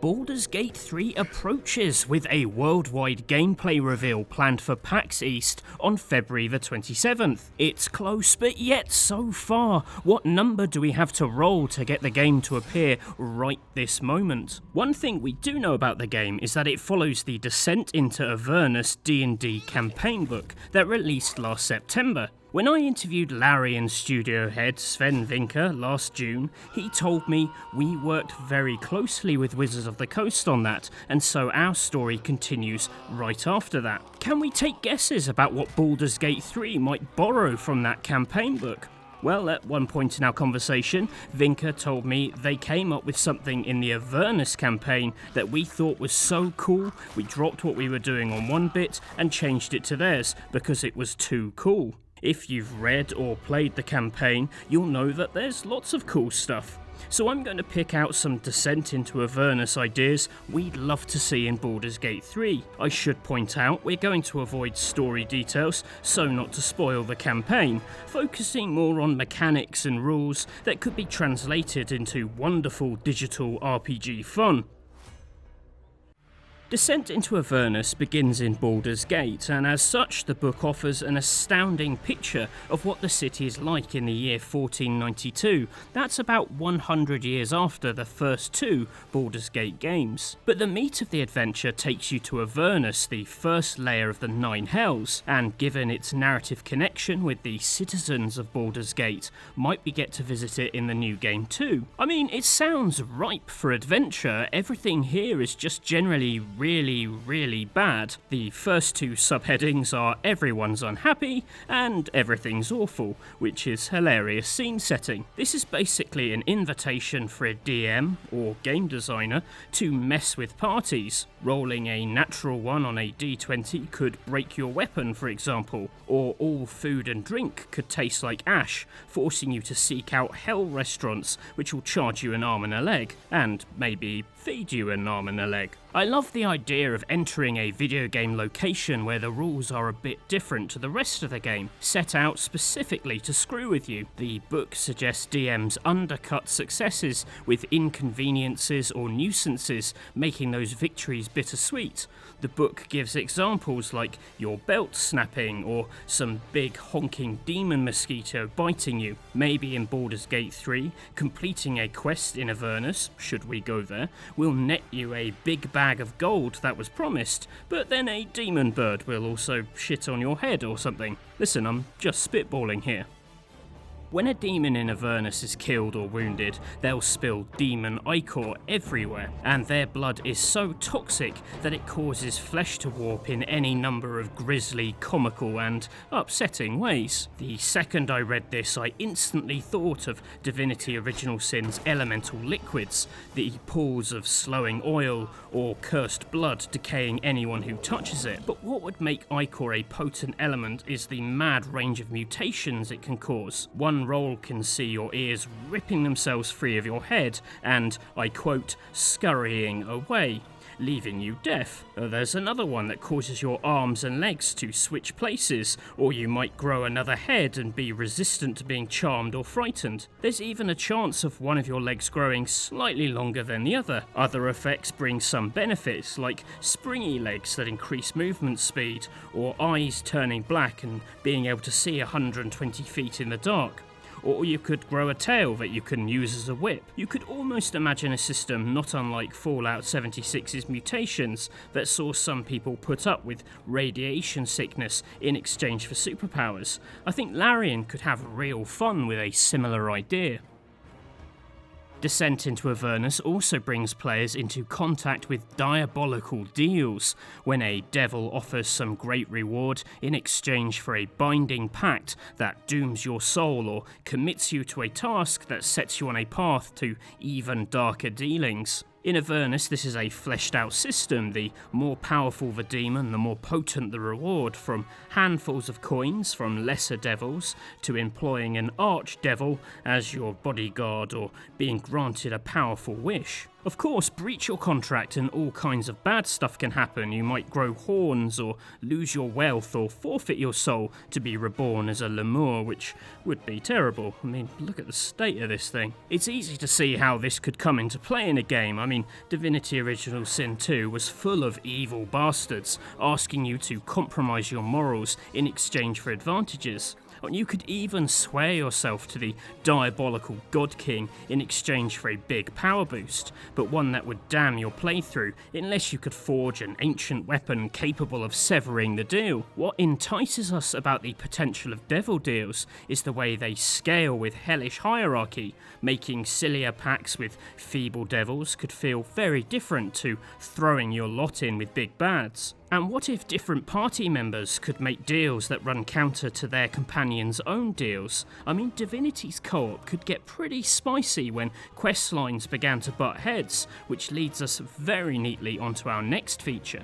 Baldur's Gate 3 approaches with a worldwide gameplay reveal planned for PAX East on February the 27th. It's close, but yet so far. What number do we have to roll to get the game to appear right this moment? One thing we do know about the game is that it follows the Descent Into Avernus D&D campaign book that released last September. When I interviewed Larian studio head Sven Vinker last June, he told me we worked very closely with Wizards of the Coast on that, and so our story continues right after that. Can we take guesses about what Baldur's Gate 3 might borrow from that campaign book? Well, at one point in our conversation, Vinker told me they came up with something in the Avernus campaign that we thought was so cool, we dropped what we were doing on one bit and changed it to theirs because it was too cool. If you've read or played the campaign, you'll know that there's lots of cool stuff. So I'm going to pick out some Descent into Avernus ideas we'd love to see in Baldur's Gate 3. I should point out we're going to avoid story details, so not to spoil the campaign, focusing more on mechanics and rules that could be translated into wonderful digital RPG fun. Descent into Avernus begins in Baldur's Gate, and as such the book offers an astounding picture of what the city is like in the year 1492. That's about 100 years after the first two Baldur's Gate games. But the meat of the adventure takes you to Avernus, the first layer of the Nine Hells, and given its narrative connection with the citizens of Baldur's Gate, might we get to visit it in the new game too? I mean, it sounds ripe for adventure. Everything here is just generally really bad. The first two subheadings are everyone's unhappy and everything's awful, which is hilarious scene setting. This is basically an invitation for a DM or game designer to mess with parties. Rolling a natural one on a d20 could break your weapon, for example, or all food and drink could taste like ash, forcing you to seek out hell restaurants which will charge you an arm and a leg, and maybe feed you an arm and a leg. I love the idea of entering a video game location where the rules are a bit different to the rest of the game, set out specifically to screw with you. The book suggests DMs undercut successes with inconveniences or nuisances, making those victories bittersweet. The book gives examples like your belt snapping or some big honking demon mosquito biting you. Maybe in Baldur's Gate 3, completing a quest in Avernus, should we go there, will net you a big bag of gold that was promised, but then a demon bird will also shit on your head or something. Listen, I'm just spitballing here. When a demon in Avernus is killed or wounded, they'll spill Demon Ichor everywhere, and their blood is so toxic that it causes flesh to warp in any number of grisly, comical and upsetting ways. The second I read this, I instantly thought of Divinity Original Sin's elemental liquids, the pools of slowing oil or cursed blood decaying anyone who touches it. But what would make Ichor a potent element is the mad range of mutations it can cause. One roll can see your ears ripping themselves free of your head and, I quote, scurrying away, leaving you deaf. There's another one that causes your arms and legs to switch places, or you might grow another head and be resistant to being charmed or frightened. There's even a chance of one of your legs growing slightly longer than the other. Other effects bring some benefits, like springy legs that increase movement speed, or eyes turning black and being able to see 120 feet in the dark. Or you could grow a tail that you can use as a whip. You could almost imagine a system not unlike Fallout 76's Mutations that saw some people put up with radiation sickness in exchange for superpowers. I think Larian could have real fun with a similar idea. Descent into Avernus also brings players into contact with diabolical deals, when a devil offers some great reward in exchange for a binding pact that dooms your soul or commits you to a task that sets you on a path to even darker dealings. In Avernus, this is a fleshed out system. The more powerful the demon, the more potent the reward, from handfuls of coins from lesser devils to employing an archdevil as your bodyguard or being granted a powerful wish. Of course, breach your contract and all kinds of bad stuff can happen. You might grow horns or lose your wealth or forfeit your soul to be reborn as a lemur, which would be terrible. I mean, look at the state of this thing. It's easy to see how this could come into play in a game. I mean, Divinity Original Sin 2 was full of evil bastards asking you to compromise your morals in exchange for advantages. And you could even swear yourself to the Diabolical God King in exchange for a big power boost, but one that would damn your playthrough unless you could forge an ancient weapon capable of severing the deal. What entices us about the potential of devil deals is the way they scale with hellish hierarchy. Making sillier pacts with feeble devils could feel very different to throwing your lot in with big bads. And what if different party members could make deals that run counter to their companions' own deals? I mean, Divinity's co-op could get pretty spicy when quest lines began to butt heads, which leads us very neatly onto our next feature.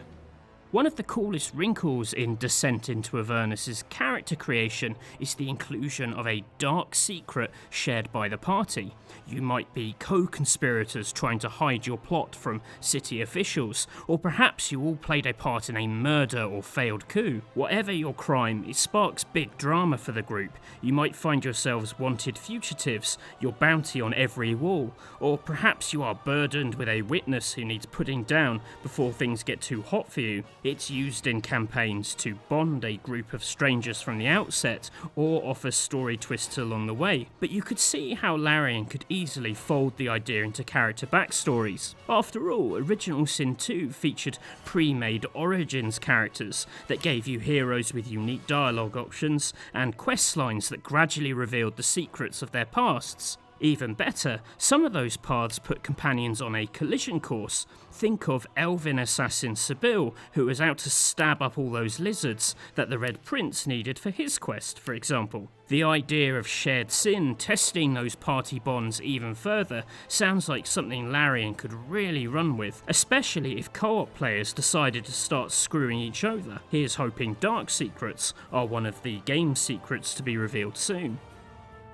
One of the coolest wrinkles in Descent into Avernus' character creation is the inclusion of a dark secret shared by the party. You might be co-conspirators trying to hide your plot from city officials, or perhaps you all played a part in a murder or failed coup. Whatever your crime, it sparks big drama for the group. You might find yourselves wanted fugitives, your bounty on every wall, or perhaps you are burdened with a witness who needs putting down before things get too hot for you. It's used in campaigns to bond a group of strangers from the outset, or offer story twists along the way, but you could see how Larian could easily fold the idea into character backstories. After all, Original Sin 2 featured pre-made origins characters that gave you heroes with unique dialogue options, and quest lines that gradually revealed the secrets of their pasts. Even better, some of those paths put companions on a collision course. Think of elven assassin Sibyl, who was out to stab up all those lizards that the Red Prince needed for his quest, for example. The idea of shared sin testing those party bonds even further sounds like something Larian could really run with, especially if co-op players decided to start screwing each over. Here's hoping dark secrets are one of the game secrets to be revealed soon.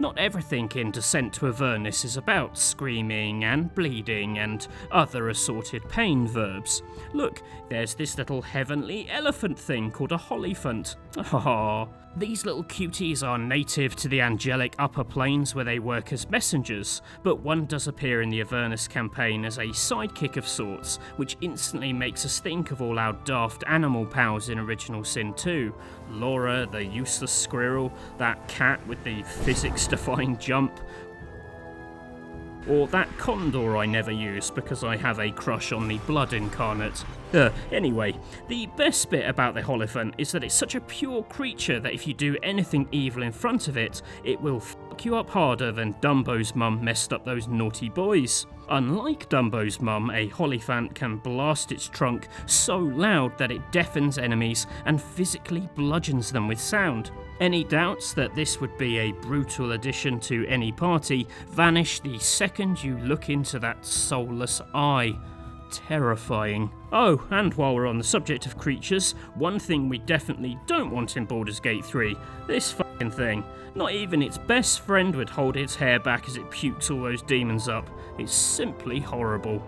Not everything in Descent to Avernus is about screaming and bleeding and other assorted pain verbs. Look, there's this little heavenly elephant thing called a Hollyphant. Haha. These little cuties are native to the angelic upper planes where they work as messengers, but one does appear in the Avernus campaign as a sidekick of sorts, which instantly makes us think of all our daft animal pals in Original Sin 2. Laura, the useless squirrel, that cat with the physics-defying jump, or that condor I never use because I have a crush on the blood incarnate. Anyway, the best bit about the Hollyphant is that it's such a pure creature that if you do anything evil in front of it, it will fuck you up harder than Dumbo's mum messed up those naughty boys. Unlike Dumbo's mum, a Hollyphant can blast its trunk so loud that it deafens enemies and physically bludgeons them with sound. Any doubts that this would be a brutal addition to any party vanish the second you look into that soulless eye. Terrifying. Oh, and while we're on the subject of creatures, one thing we definitely don't want in Baldur's Gate 3, this fucking thing. Not even its best friend would hold its hair back as it pukes all those demons up. It's simply horrible.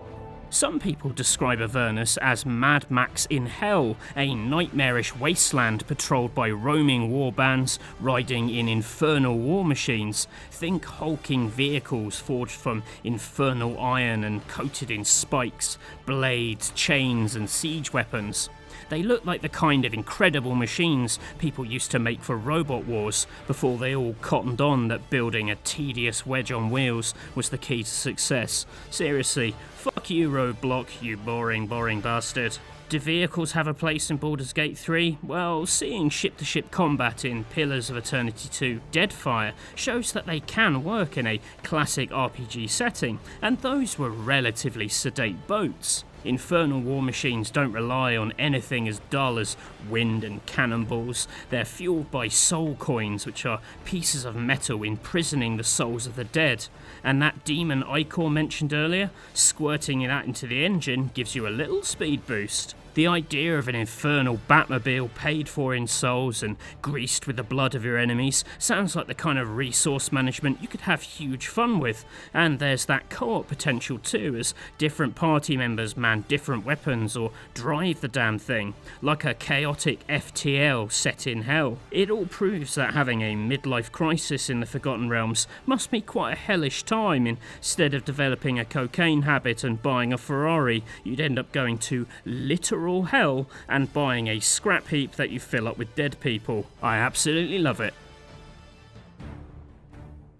Some people describe Avernus as Mad Max in Hell, a nightmarish wasteland patrolled by roaming warbands riding in infernal war machines. Think hulking vehicles forged from infernal iron and coated in spikes, blades, chains and siege weapons. They look like the kind of incredible machines people used to make for robot wars before they all cottoned on that building a tedious wedge on wheels was the key to success. Seriously, fuck you Roadblock, you boring bastard. Do vehicles have a place in Baldur's Gate 3? Well, seeing ship-to-ship combat in Pillars of Eternity 2 Deadfire shows that they can work in a classic RPG setting, and those were relatively sedate boats. Infernal war machines don't rely on anything as dull as wind and cannonballs. They're fueled by soul coins, which are pieces of metal imprisoning the souls of the dead. And that Demon Ichor mentioned earlier, squirting that into the engine gives you a little speed boost. The idea of an infernal Batmobile paid for in souls and greased with the blood of your enemies sounds like the kind of resource management you could have huge fun with, and there's that co-op potential too, as different party members man different weapons or drive the damn thing, like a chaotic FTL set in hell. It all proves that having a midlife crisis in the Forgotten Realms must be quite a hellish time. Instead of developing a cocaine habit and buying a Ferrari, you'd end up going to literal hell and buying a scrap heap that you fill up with dead people. I absolutely love it.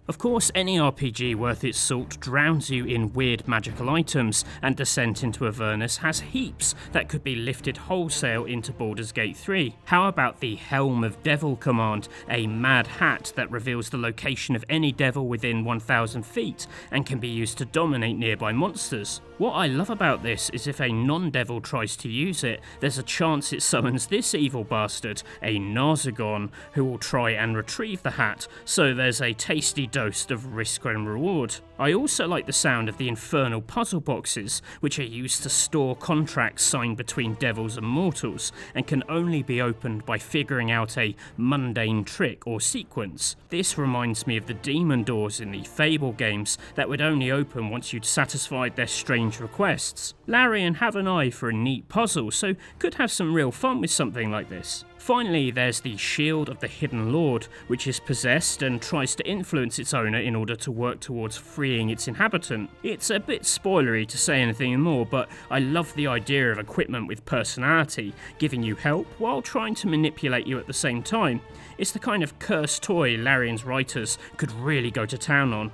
Of course, any RPG worth its salt drowns you in weird magical items, and Descent into Avernus has heaps that could be lifted wholesale into Baldur's Gate 3. How about the Helm of Devil command, a mad hat that reveals the location of any devil within 1,000 feet and can be used to dominate nearby monsters? What I love about this is if a non-devil tries to use it, there's a chance it summons this evil bastard, a Narzagon, who will try and retrieve the hat, so there's a tasty dose of risk and reward. I also like the sound of the infernal puzzle boxes, which are used to store contracts signed between devils and mortals, and can only be opened by figuring out a mundane trick or sequence. This reminds me of the demon doors in the Fable games that would only open once you'd satisfied their strange requests. Larian have an eye for a neat puzzle, so could have some real fun with something like this. Finally, there's the Shield of the Hidden Lord, which is possessed and tries to influence its owner in order to work towards freeing its inhabitant. It's a bit spoilery to say anything more, but I love the idea of equipment with personality, giving you help while trying to manipulate you at the same time. It's the kind of cursed toy Larian's writers could really go to town on.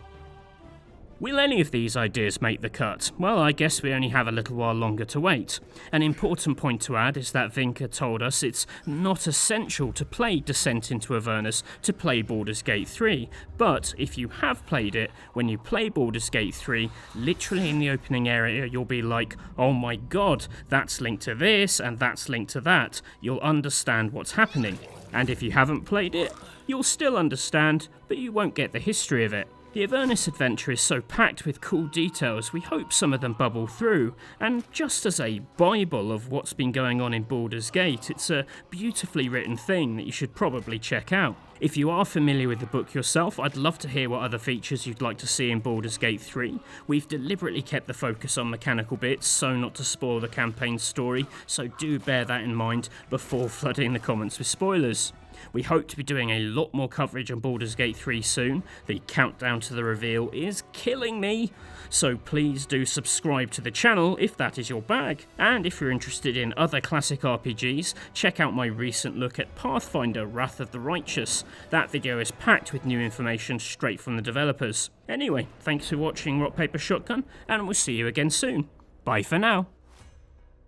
Will any of these ideas make the cut? Well, I guess we only have a little while longer to wait. An important point to add is that Vinka told us it's not essential to play Descent into Avernus to play Baldur's Gate 3, but if you have played it, when you play Baldur's Gate 3, literally in the opening area you'll be like, oh my god, that's linked to this and that's linked to that. You'll understand what's happening. And if you haven't played it, you'll still understand, but you won't get the history of it. The Avernus adventure is so packed with cool details, we hope some of them bubble through, and just as a bible of what's been going on in Baldur's Gate, it's a beautifully written thing that you should probably check out. If you are familiar with the book yourself, I'd love to hear what other features you'd like to see in Baldur's Gate 3. We've deliberately kept the focus on mechanical bits, so not to spoil the campaign's story, so do bear that in mind before flooding the comments with spoilers. We hope to be doing a lot more coverage on Baldur's Gate 3 soon. The countdown to the reveal is killing me, so please do subscribe to the channel if that is your bag. And if you're interested in other classic RPGs, check out my recent look at Pathfinder: Wrath of the Righteous. That video is packed with new information straight from the developers. Anyway, thanks for watching Rock Paper Shotgun, and we'll see you again soon. Bye for now.